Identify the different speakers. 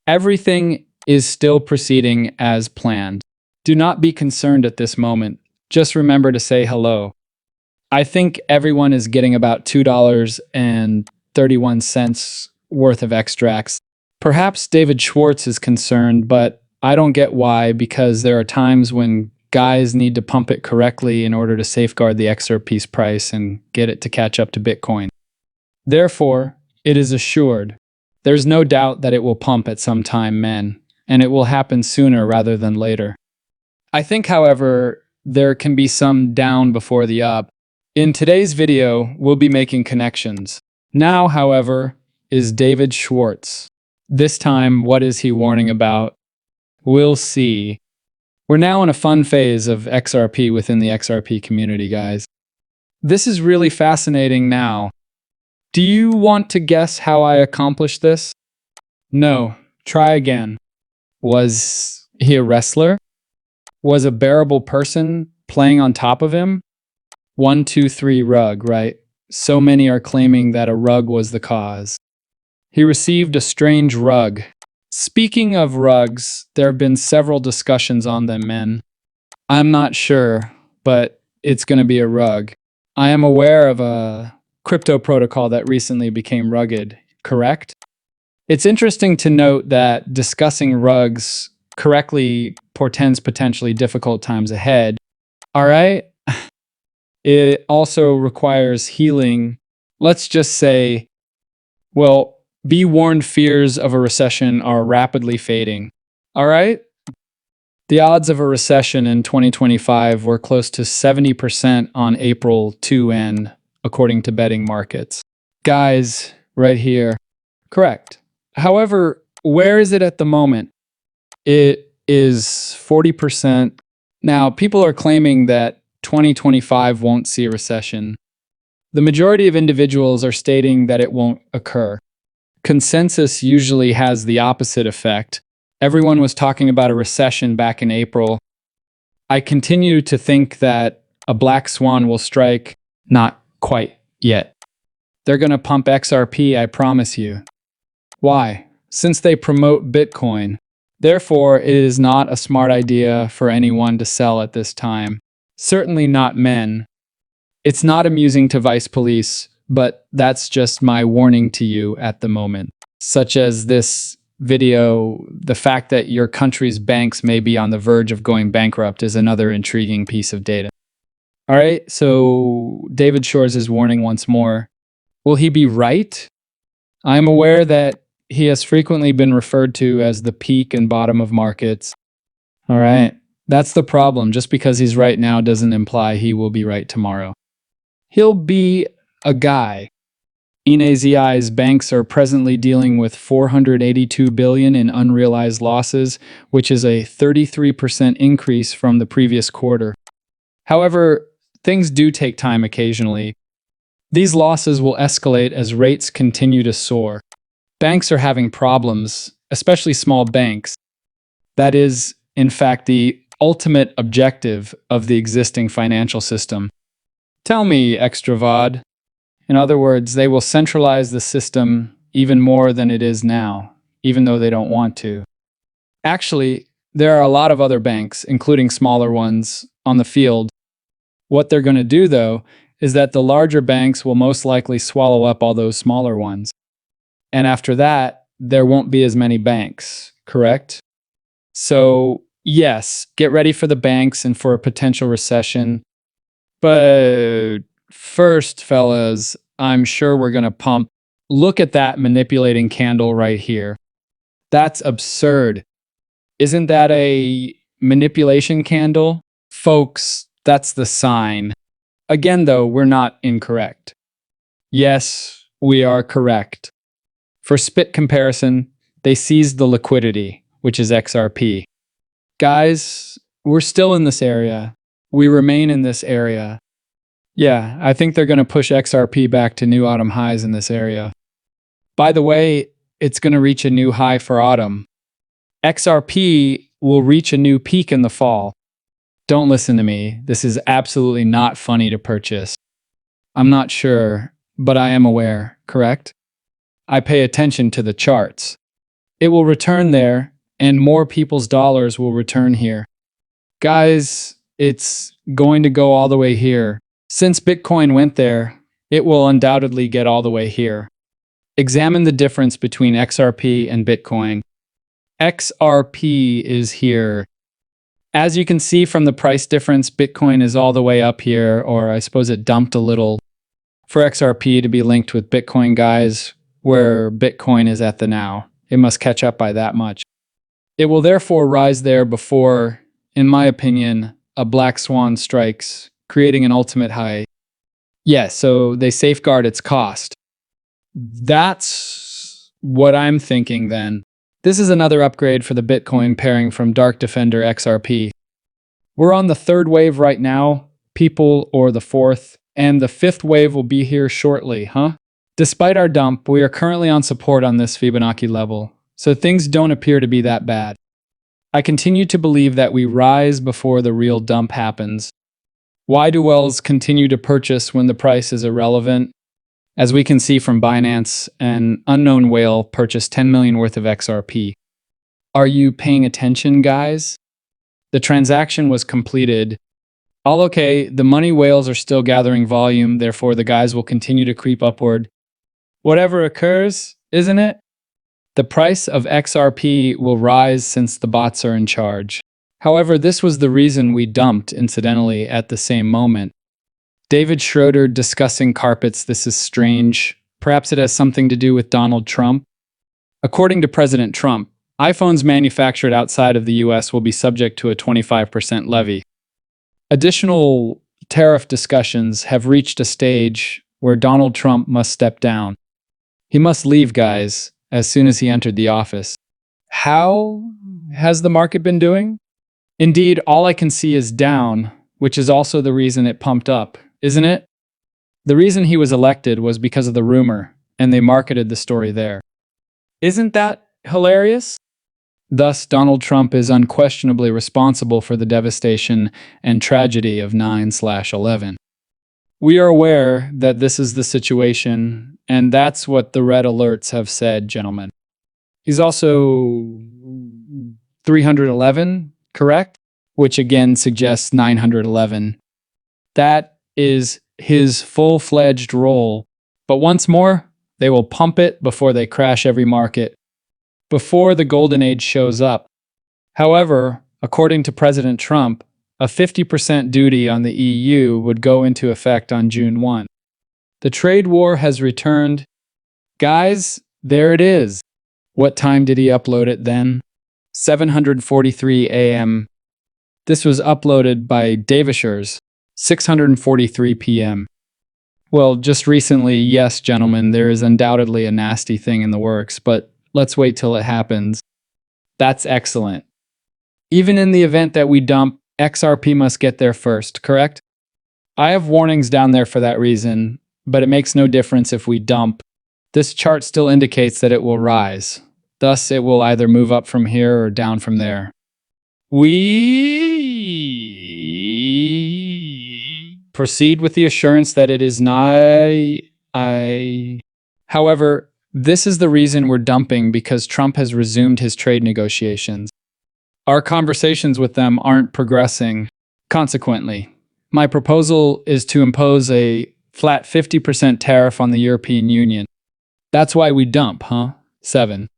Speaker 1: Everything is still proceeding as planned. Do not be concerned at this moment. Just remember to say hello. I think everyone is getting about $2.31 worth of extracts. Perhaps David Schwartz is concerned, but I don't get why, because there are times when guys need to pump it correctly in order to safeguard the XRP's price and get it to catch up to Bitcoin. Therefore, it is assured. There's no doubt that it will pump at some time, men, and it will happen sooner rather than later. I think, however, there can be some down before the up. In today's video, we'll be making connections. Now, however, is David Schwartz. This time, what is he warning about? We'll see. We're now in a fun phase of XRP within the XRP community, guys. This is really fascinating now. Do you want to guess how I accomplished this? No. Try again. Was he a wrestler? Was a bearable person playing on top of him? 1, 2, 3 rug, right? So many are claiming that a rug was the cause. He received a strange rug. Speaking of rugs, there have been several discussions on them, men. I'm not sure, but it's going to be a rug. I am aware of a crypto protocol that recently became rugged, correct? It's interesting to note that discussing rugs correctly portends potentially difficult times ahead. All right? It also requires healing. Let's just say, well, be warned, fears of a recession are rapidly fading. All right? The odds of a recession in 2025 were close to 70% on April 2N, according to betting markets. Guys, right here. Correct. However, where is it at the moment? It is 40%. Now, people are claiming that 2025 won't see a recession. The majority of individuals are stating that it won't occur. Consensus usually has the opposite effect. Everyone was talking about a recession back in April. I continue to think that a black swan will strike. Not quite yet. They're going to pump XRP, I promise you. Why? Since they promote Bitcoin. Therefore, it is not a smart idea for anyone to sell at this time. Certainly not men. It's not amusing to vice police, but that's just my warning to you at the moment. Such as this video, the fact that your country's banks may be on the verge of going bankrupt is another intriguing piece of data. All right, so David Schwartz is warning once more. Will he be right? I am aware that he has frequently been referred to as the peak and bottom of markets. All right, that's the problem. Just because he's right now doesn't imply he will be right tomorrow. He'll be a guy. INAZI's banks are presently dealing with $482 billion in unrealized losses, which is a 33% increase from the previous quarter. However, things do take time occasionally. These losses will escalate as rates continue to soar. Banks are having problems, especially small banks. That is, in fact, the ultimate objective of the existing financial system. Tell me, extravod. In other words, they will centralize the system even more than it is now, even though they don't want to. Actually, there are a lot of other banks, including smaller ones, on the field. What they're going to do, though, is that the larger banks will most likely swallow up all those smaller ones. And after that, there won't be as many banks, correct? So, yes, get ready for the banks and for a potential recession. But first, fellas, I'm sure we're going to pump. Look at that manipulating candle right here. That's absurd. Isn't that a manipulation candle? Folks, that's the sign. Again, though, we're not incorrect. Yes, we are correct. For spit comparison, they seized the liquidity, which is XRP. Guys, we're still in this area. We remain in this area. Yeah, I think they're going to push XRP back to new autumn highs in this area. By the way, it's going to reach a new high for autumn. XRP will reach a new peak in the fall. Don't listen to me. This is absolutely not funny to purchase. I'm not sure, but I am aware, correct? I pay attention to the charts. It will return there, and more people's dollars will return here. Guys, it's going to go all the way here. Since Bitcoin went there, it will undoubtedly get all the way here. Examine the difference between XRP and Bitcoin. XRP is here. As you can see from the price difference, Bitcoin is all the way up here, or I suppose it dumped a little for XRP to be linked with Bitcoin, guys, where Bitcoin is at the now. It must catch up by that much. It will therefore rise there before, in my opinion, a black swan strikes, creating an ultimate high. Yes, so they safeguard its cost. That's what I'm thinking then. This is another upgrade for the Bitcoin pairing from Dark Defender XRP. We're on the third wave right now, people, or the fourth, and the fifth wave will be here shortly, huh? Despite our dump, we are currently on support on this Fibonacci level, so things don't appear to be that bad. I continue to believe that we rise before the real dump happens. Why do whales continue to purchase when the price is irrelevant? As we can see from Binance, an unknown whale purchased 10 million worth of XRP. Are you paying attention, guys? The transaction was completed. All okay, the money whales are still gathering volume, therefore the guys will continue to creep upward. Whatever occurs, isn't it? The price of XRP will rise since the bots are in charge. However, this was the reason we dumped, incidentally, at the same moment. David Schroeder discussing carpets, this is strange. Perhaps it has something to do with Donald Trump? According to President Trump, iPhones manufactured outside of the US will be subject to a 25% levy. Additional tariff discussions have reached a stage where Donald Trump must step down. He must leave, guys, as soon as he entered the office. How has the market been doing? Indeed, all I can see is down, which is also the reason it pumped up, isn't it? The reason he was elected was because of the rumor, and they marketed the story there. Isn't that hilarious? Thus, Donald Trump is unquestionably responsible for the devastation and tragedy of 9/11. We are aware that this is the situation, and that's what the red alerts have said, gentlemen. He's also 311, correct? Which again suggests 911. That is his full-fledged role. But once more, they will pump it before they crash every market, before the golden age shows up. However, according to President Trump, a 50% duty on the EU would go into effect on June 1. The trade war has returned. Guys, there it is. What time did he upload it then? 7:43 a.m. This was uploaded by Davishers, 6:43 p.m. Well, just recently, yes, gentlemen, there is undoubtedly a nasty thing in the works, but let's wait till it happens. That's excellent. Even in the event that we dump, XRP must get there first, correct? I have warnings down there for that reason, but it makes no difference if we dump. This chart still indicates that it will rise. Thus, it will either move up from here or down from there. We proceed with the assurance that it is not. However, this is the reason we're dumping, because Trump has resumed his trade negotiations. Our conversations with them aren't progressing. Consequently, my proposal is to impose a flat 50% tariff on the European Union. That's why we dump, huh? 7.